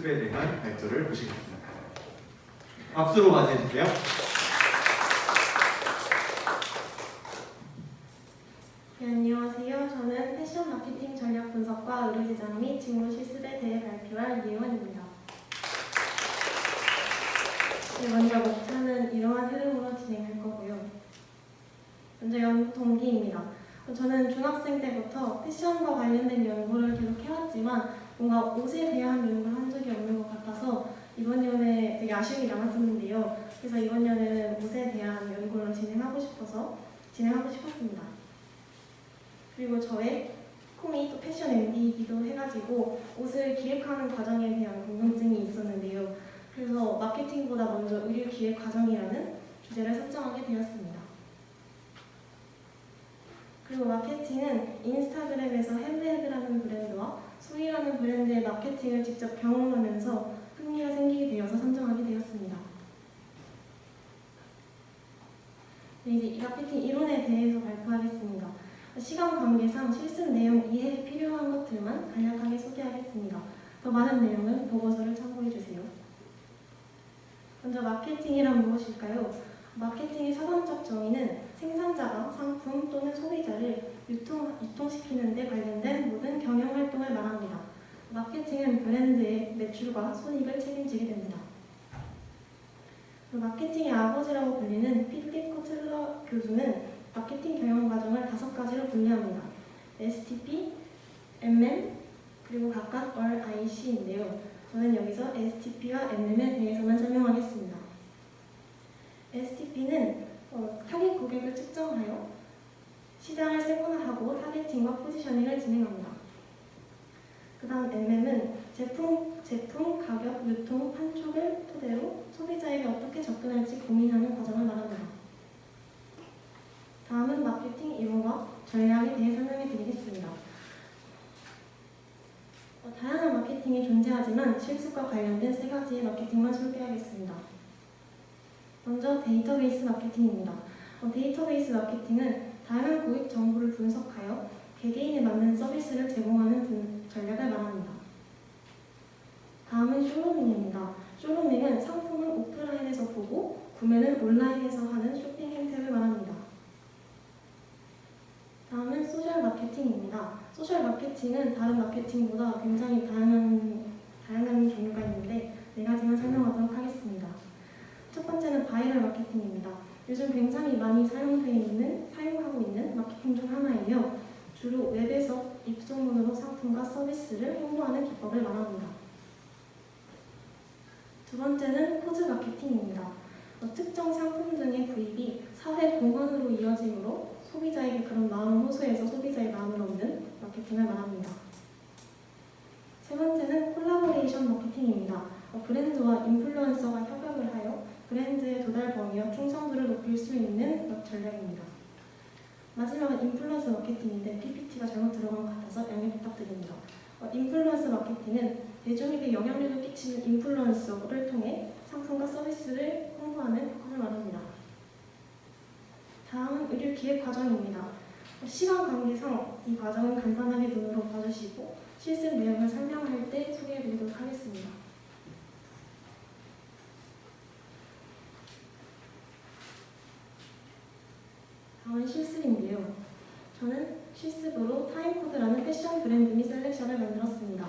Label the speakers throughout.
Speaker 1: 실습에 대한 발표를 보시겠습니다. 박수로 맞이해주세요.
Speaker 2: 네, 안녕하세요. 저는 패션 마케팅 전략 분석과 의류 제작 및 직무 실습에 대해 발표할 이혜원입니다. 네, 먼저 목차는 이러한 흐름으로 진행할 거고요. 먼저 연구 동기입니다. 저는 중학생 때부터 패션과 관련된 연구를 계속 해왔지만 뭔가 옷에 대한 연구를 한 적이 없는 것 같아서 이번 년에 되게 아쉬움이 남았었는데요. 그래서 이번 년에는 옷에 대한 연구를 진행하고 싶었습니다. 그리고 저의 꿈이 또 패션 MD이기도 해가지고 옷을 기획하는 과정에 대한 궁금증이 있었는데요. 그래서 마케팅보다 먼저 의류 기획 과정이라는 주제를 선정하게 되었습니다. 그리고 마케팅은 인스타그램에서 헬브헤드라는 브랜드와 소이라는 브랜드의 마케팅을 직접 경험하면서 흥미가 생기게 되어서 선정하게 되었습니다. 네, 이제 이 마케팅 이론에 대해서 발표하겠습니다. 시간 관계상 실습 내용 이해에 필요한 것들만 간략하게 소개하겠습니다. 더 많은 내용은 보고서를 참고해주세요. 먼저 마케팅이란 무엇일까요? 마케팅의 사전적 정의는 생산자가 상품 또는 소비자를 유통시키는 데 관련된 모든 경영활동을 말합니다. 마케팅은 브랜드의 매출과 손익을 책임지게 됩니다. 마케팅의 아버지라고 불리는 필립 코틀러 교수는 마케팅 경영 과정을 5가지로 분류합니다. STP, MM, 그리고 각각 RIC인데요. 저는 여기서 STP와 MM에 대해서만 설명하겠습니다. STP는 타깃 고객을 측정하여 시장을 세분화하고 타겟팅과 포지셔닝을 진행합니다. 그 다음 MM은 제품, 가격, 유통, 판촉을 토대로 소비자에게 어떻게 접근할지 고민하는 과정을 말합니다. 다음은 마케팅 이론과 전략에 대해 설명해 드리겠습니다. 다양한 마케팅이 존재하지만 실습과 관련된 3가지의 마케팅만 소개하겠습니다. 먼저 데이터베이스 마케팅입니다. 데이터베이스 마케팅은 다양한 고객 정보를 분석하여 개개인에 맞는 서비스를 제공하는 전략을 말합니다. 다음은 쇼루밍입니다. 쇼루밍은 상품을 오프라인에서 보고 구매는 온라인에서 하는 쇼핑 행태를 말합니다. 다음은 소셜 마케팅입니다. 소셜 마케팅은 다른 마케팅보다 굉장히 다양한 종류가 있는데 4가지만 설명하도록 하겠습니다. 첫 번째는 바이럴 마케팅입니다. 요즘 굉장히 많이 사용하고 있는 마케팅 중 하나이며 주로 웹에서 입소문으로 상품과 서비스를 홍보하는 기법을 말합니다. 두 번째는 코즈 마케팅입니다. 특정 상품 등의 구입이 사회 공헌으로 이어지므로 소비자에게 그런 마음을 호소해서 소비자의 마음을 얻는 마케팅을 말합니다. 세 번째는 콜라보레이션 마케팅입니다. 브랜드와 인플루언서가 협업을 하여 브랜드의 도달 범위와 충성도를 높일 수 있는 전략입니다. 마지막은 인플루언서 마케팅인데 PPT가 잘못 들어간 것 같아서 양해 부탁드립니다. 인플루언서 마케팅은 대중에게 영향력을 끼치는 인플루언서를 통해 상품과 서비스를 홍보하는 것을 말합니다. 다음은 의류 기획 과정입니다. 시간 관계상 이 과정은 간단하게 눈으로 봐주시고 실습 내용을 설명할 때 소개해드리도록 하겠습니다. 다음은 실습인데요. 저는 실습으로 타임코드라는 패션 브랜드 및 셀렉션을 만들었습니다.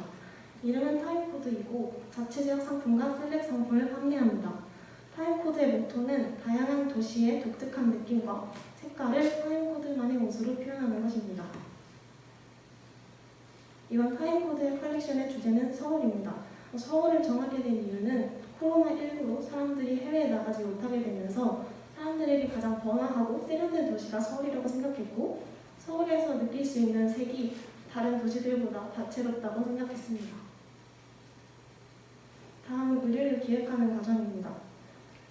Speaker 2: 이름은 타임코드이고 자체 제작 상품과 셀렉 상품을 판매합니다. 타임코드의 모토는 다양한 도시의 독특한 느낌과 색깔을 타임코드만의 옷으로 표현하는 것입니다. 이번 타임코드의 컬렉션의 주제는 서울입니다. 서울을 정하게 된 이유는 코로나19로 사람들이 해외에 나가지 못하게 되면서 사람들에게 가장 번화하고 세련된 도시가 서울이라고 생각했고 서울에서 느낄 수 있는 색이 다른 도시들보다 다채롭다고 생각했습니다. 다음은 의류를 기획하는 과정입니다.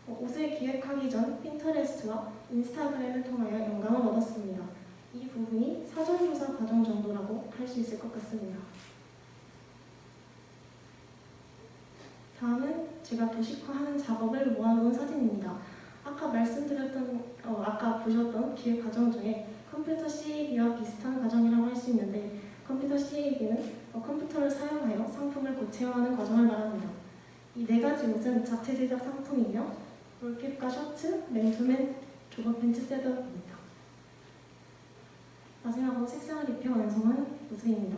Speaker 2: 옷을 기획하기 전 핀터레스트와 인스타그램을 통하여 영감을 얻었습니다. 이 부분이 사전조사 과정 정도라고 할 수 있을 것 같습니다. 다음은 제가 도식화하는 작업을 모아놓은 사진입니다. 아까 보셨던 기획 과정 중에 컴퓨터 CAD와 비슷한 과정이라고 할 수 있는데 컴퓨터 CAD는 컴퓨터를 사용하여 상품을 고체화하는 과정을 말합니다. 이 네 가지 옷은 자체 제작 상품이며 볼캡과 셔츠, 맨투맨, 조거 팬츠 셋업입니다. 마지막으로 색상을 입혀 완성한 모습입니다.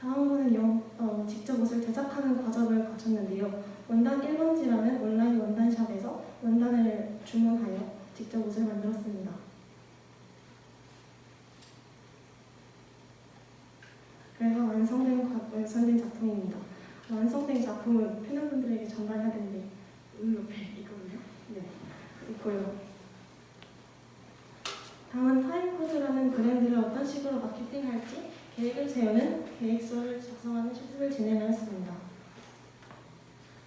Speaker 2: 다음으로는 직접 옷을 제작하는 과정을 거쳤는데요. 원단 1번지라는 온라인 원단샵에서 원단을 주문하여 직접 옷을 만들었습니다. 그래서 완성된 작품입니다. 완성된 작품을 팬분들에게 전달해야 되는데 옆에 있거든요. 네, 있고요. 다음은 타임코드라는 브랜드를 어떤 식으로 마케팅할지 계획을 세우는 계획서를 작성하는 실습을 진행하였습니다.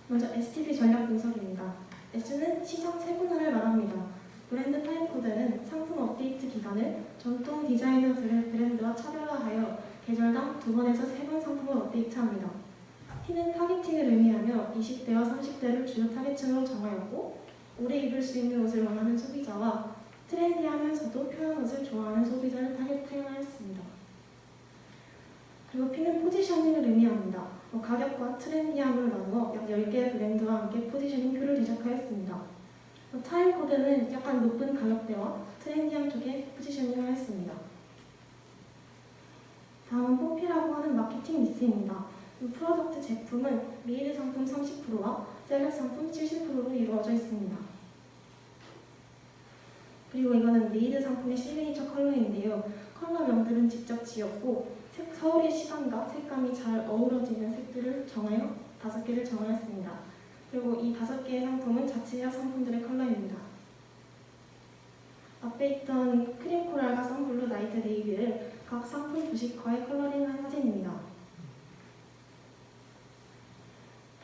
Speaker 2: 먼저 STP 전략 분석입니다. S는 시장 세분화를 말합니다. 브랜드 타임코드는 상품 업데이트 기간을 전통 디자이너들의 브랜드와 차별화하여 계절당 2번에서 3번 상품을 업데이트합니다. T는 타겟팅을 의미하며 20대와 30대를 주요 타겟층으로 정하였고 오래 입을 수 있는 옷을 원하는 소비자와 트렌디하면서도 편한 옷을 좋아하는 소비자를 타겟팅하였습니다. 그리고 P는 포지셔닝을 의미합니다. 가격과 트렌디함을 나누어 약 10개의 브랜드와 함께 포지셔닝표를 제작하였습니다. 타임코드는 약간 높은 가격대와 트렌디함 쪽에 포지셔닝을 했습니다. 다음은 뽀피라고 하는 마케팅 미스입니다. 이 프로덕트 제품은 메이드 상품 30%와 셀렉 상품 70%로 이루어져 있습니다. 그리고 이거는 메이드 상품의 시그니처 컬러인데요. 컬러명들은 직접 지었고 서울의 시간과 색감이 잘 어우러지는 색들을 정하여 5개를 정하였습니다. 그리고 이 5개의 상품은 자체적 상품들의 컬러입니다. 앞에 있던 크림코랄과 선블루 나이트 네이비를 각 상품 부식화에 컬러링한 사진입니다.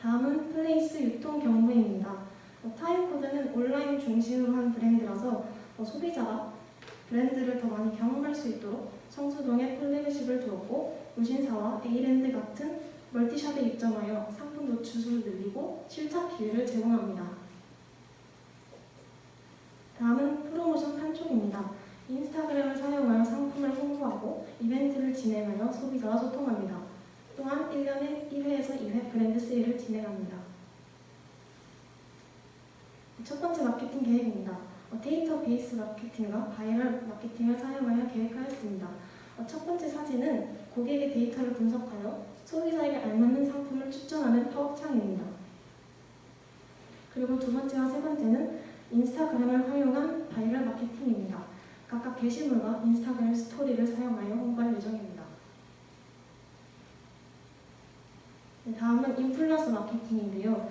Speaker 2: 다음은 플레이스 유통 경로입니다. 타임코드는 온라인 중심으로 한 브랜드라서 소비자가 브랜드를 더 많이 경험할 수 있도록 성수동에 플래그십을 두었고 무신사와 에이랜드 같은 멀티샵에 입점하여 상품 노출을 늘리고 실착 기회를 제공합니다. 다음은 프로모션 판촉입니다. 인스타그램을 사용하여 상품을 홍보하고 이벤트를 진행하여 소비자와 소통합니다. 또한 1년에 1회에서 2회 브랜드 세일을 진행합니다. 첫 번째 마케팅 계획입니다. 데이터베이스 마케팅과 바이럴 마케팅을 사용하여 계획하였습니다. 첫 번째 사진은 고객의 데이터를 분석하여 소비자에게 알맞는 상품을 추천하는 파업창입니다. 그리고 두 번째와 세 번째는 인스타그램을 활용한 바이럴 마케팅입니다. 각각 게시물과 인스타그램 스토리를 사용하여 홍보할 예정입니다. 네, 다음은 인플루언서 마케팅인데요.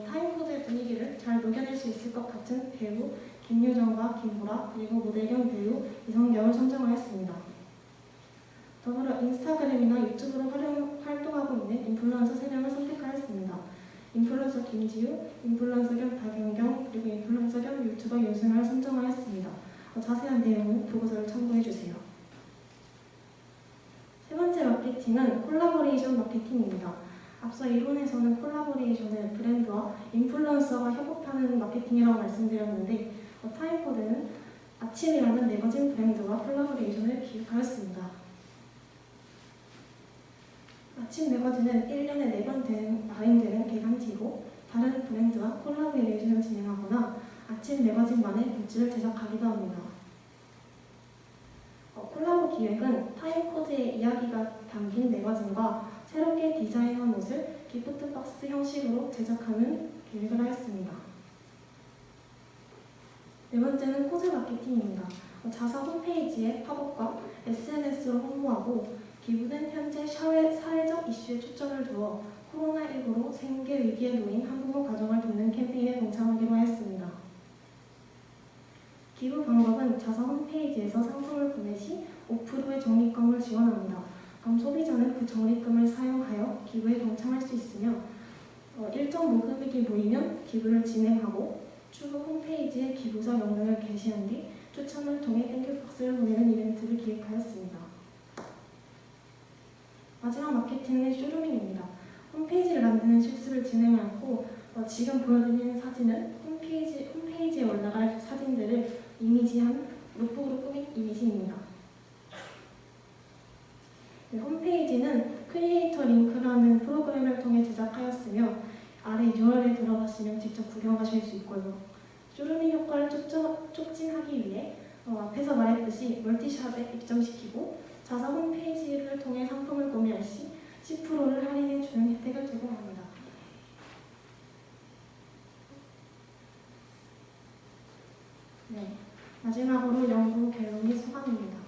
Speaker 2: 타임코드의 분위기를 잘 녹여낼 수 있을 것 같은 배우 김유정과 김보라 그리고 모델 겸 배우 이성경을 선정하였습니다. 더불어 인스타그램이나 유튜브로 활동하고 있는 인플루언서 3명을 선택하였습니다. 인플루언서 김지우, 인플루언서 겸 박연경, 그리고 인플루언서 겸 유튜버 윤승을 선정하였습니다. 자세한 내용은 보고서를 참고해주세요. 세 번째 마케팅은 콜라보레이션 마케팅입니다. 앞서 이론에서는 콜라보레이션을 브랜드와 인플루언서가 협업하는 마케팅이라고 말씀드렸는데 타임코드는 아침이라는 매거진 브랜드와 콜라보레이션을 기획하였습니다. 아침 매거진은 1년에 4번 발행되는 개간지고 다른 브랜드와 콜라보레이션을 진행하거나 아침 매거진만의 굿즈를 제작하기도 합니다. 콜라보 기획은 타임코드의 이야기가 담긴 매거진과 새롭게 디자인한 옷을 기프트 박스 형식으로 제작하는 계획을 하였습니다. 네 번째는 코드 마케팅입니다. 자사 홈페이지에 팝업과 SNS로 홍보하고 기부는 현재 사회적 이슈에 초점을 두어 코로나19로 생계 위기에 놓인 한부모 가정을 돕는 캠페인에 동참하기로 하였습니다. 기부 방법은 자사 홈페이지에서 상품을 구매 시 5%의 적립금을 지원합니다. 그럼 소비자는 그 적립금을 사용하여 기부에 동참할 수 있으며 일정 모금액이 모이면 기부를 진행하고 추후 홈페이지에 기부자 명단을 게시한 뒤 추첨을 통해 땡큐 박스를 보내는 이벤트를 기획하였습니다. 마지막 마케팅은 쇼루밍입니다. 홈페이지를 만드는 실습을 진행하고 지금 보여드리는 사진은 홈페이지에 올라갈 사진들을 이미지한 룩북으로 꾸민 이미지입니다. 네, 홈페이지 링크라는 프로그램을 통해 제작하였으며 아래 URL에 들어가시면 직접 구경하실 수 있고요. 쇼루밍 효과를 촉진하기 위해 앞에서 말했듯이 멀티샵에 입점시키고 자사 홈페이지를 통해 상품을 구매할 시 10%를 할인해 주는 혜택을 제공합니다. 네, 마지막으로 연구 결론 및 소감입니다.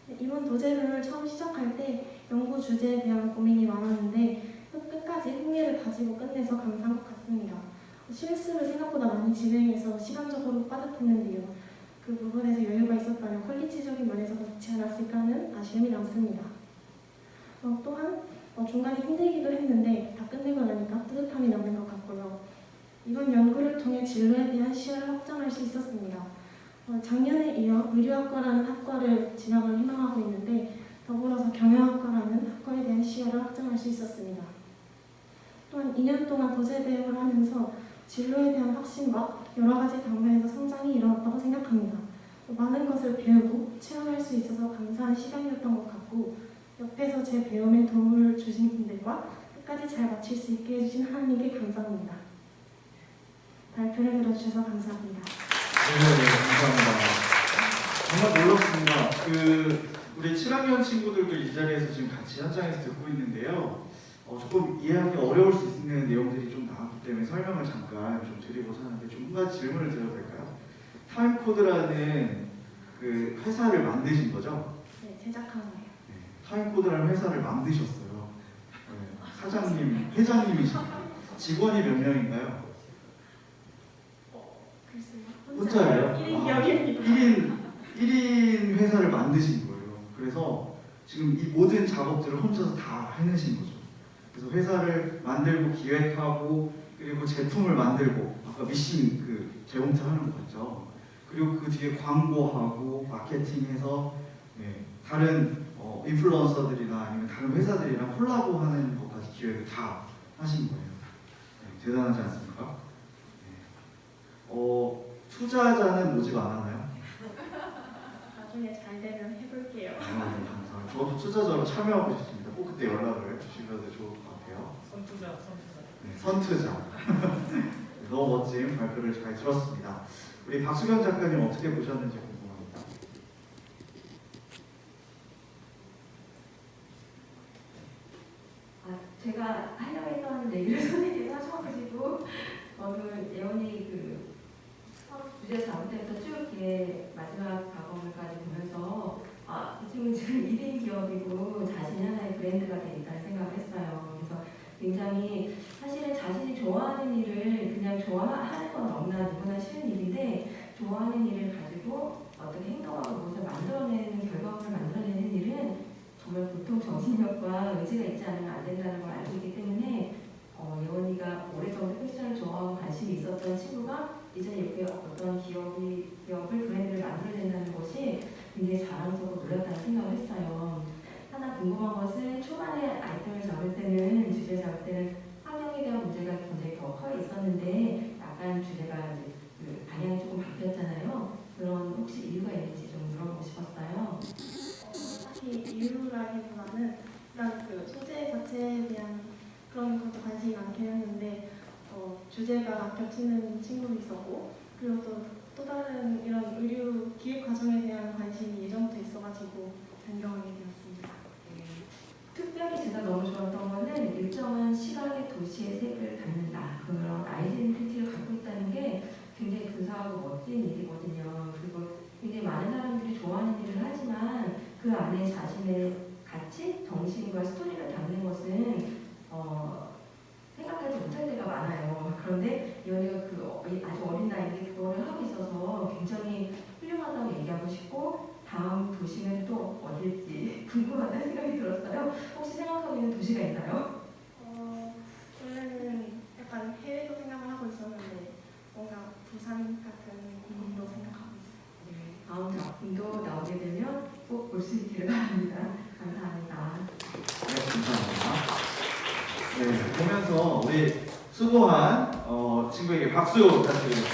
Speaker 2: 네, 이번 도제를 처음 시작할 때 연구 주제에 대한 고민이 많았는데 끝까지 흥미를 가지고 끝내서 감사한 것 같습니다. 실습을 생각보다 많이 진행해서 시간적으로 빠듯했는데요. 그 부분에서 여유가 있었다면 퀄리티적인 면에서 그렇지 않았을까 하는 아쉬움이 남습니다. 또한 중간에 힘들기도 했는데 다 끝내고 나니까 뿌듯함이 남는 것 같고요. 이번 연구를 통해 진로에 대한 시야를 확장할 수 있었습니다. 작년에 이어 의료학과라는 학과를 진학을 희망하고 있는데 더불어서 경영학과라는 학과에 대한 시야를 확장할 수 있었습니다. 또한 2년 동안 도제대응을 하면서 진로에 대한 확신과 여러 가지 방면에서 성장이 일어났다고 생각합니다. 많은 것을 배우고 체험할 수 있어서 감사한 시간이었던 것 같고 옆에서 제 배움에 도움을 주신 분들과 끝까지 잘 마칠 수 있게 해주신 하나님께 감사합니다. 발표를 들어주셔서 감사합니다.
Speaker 1: 네, 감사합니다. 정말 놀랍습니다. 우리 7학년 친구들도 이 자리에서 지금 같이 현장에서 듣고 있는데요. 조금 이해하기 어려울 수 있는 내용들이 좀 나왔기 때문에 설명을 잠깐 좀 드리고자 하는데 좀 한 가지 질문을 드려도 될까요? 타임코드라는 그 회사를 만드신 거죠?
Speaker 2: 네, 제작한 거예요.
Speaker 1: 네, 타임코드라는 회사를 만드셨어요. 네, 사장님, 회장님이십니다. 직원이 몇 명인가요?
Speaker 2: 글쎄요.
Speaker 1: 혼자예요?
Speaker 2: 1인 기업입니다.
Speaker 1: 1인 회사를 만드신 거예요. 그래서 지금 이 모든 작업들을 혼자서 다 해내신 거죠. 그래서 회사를 만들고 기획하고 그리고 제품을 만들고 아까 미싱 그 재봉틀 하는 거 같죠. 그리고 그 뒤에 광고하고 마케팅해서 다른 인플루언서들이나 아니면 다른 회사들이랑 콜라보하는 것까지 기획을 다 하신 거예요. 대단하지 않습니까? 투자자는 모집 안 하나요?
Speaker 2: 나중에 잘 되면 해볼게요.
Speaker 1: 감사합니다. 저도 투자자로 참여하고 싶습니다. 꼭 그때 연락을 주시면 좋을 것 같아요.
Speaker 3: 선투자.
Speaker 1: 네, 선투자. 너무 멋진 발표를 잘 들었습니다. 우리 박수경 작가님 어떻게 보셨는지 궁금합니다.
Speaker 4: 제가 하려고 했던 얘기를 선생님께서 하셔가지고 저는 예원이 그 주제 잡을 때부터 쭉 이렇게 마지막 작업물까지 보면서 이 친구는 지금 1인 기업이고 자신이 하나의 브랜드가 돼 있다는 생각을 했어요. 그래서 굉장히 사실은 자신이 좋아하는 일을 그냥 좋아하는 건 너무나 누구나 쉬운 일인데 좋아하는 일을 가지고 어떻게 행동하고 무엇을 만들어내는 결과물을 만들어내는 일은 정말 보통 정신력과 의지가 있지 않으면 안 된다는 걸 알고 있기 때문에 예원이가 오래전부터 패션을 좋아하고 관심이 있었던 친구가 이제 이렇게 어떤 기업을 브랜드를 만들어낸다는 것이 굉장히 자랑스럽고 놀랍다는 생각을 했어요. 하나 궁금한 것은 초반에 아이템을 잡을 때는 주제 잡을 때는 환경에 대한 문제가 굉장히 더 커 있었는데 약간 주제가 이제 그 방향이 조금 바뀌었잖아요. 그런 혹시 이유가 있는지 좀 물어보고 싶었어요.
Speaker 2: 딱히 이유라기보다는 일단 그 소재 자체에 대한 그런 것도 관심이 많긴 했는데 주제가 겹치는 친구도 있었고 그리고 또 다른 이런 의류 기획 과정에 대한 관심이 예전부터 있어가지고 변경하게 되었습니다.
Speaker 4: 특별히 제가 너무 좋았던 거는 일정한 시각의 도시의 색을 갖는다. 그런 아이덴티티를 갖고 있다는 게 굉장히 근사하고 멋진 일이거든요. 그리고 굉장히 많은 사람들이 좋아하는 일을 하지만 그 안에 자신의 가치, 정신과 스토리를 담는 것은 생각하지 못할 때가 많아요. 그런데 연희가 아주 어린 나이인데 그거를 하고 있어서 굉장히 훌륭하다고 얘기하고 싶고 다음 도시는 또 어딜지 궁금하다는 생각이 들었어요. 혹시 생각하고 있는 도시가 있나요?
Speaker 2: 원래는 약간 해외도 생각을 하고 있었는데 뭔가 부산 같은 곳도 생각하고 있어요.
Speaker 4: 다음 작품도 나오게 되면 꼭 볼 수 있기를 바랍니다. 감사합니다.
Speaker 1: 네, 감사합니다. 네, 보면서 우리 수고한 친구에게 박수 부탁드리겠습니다.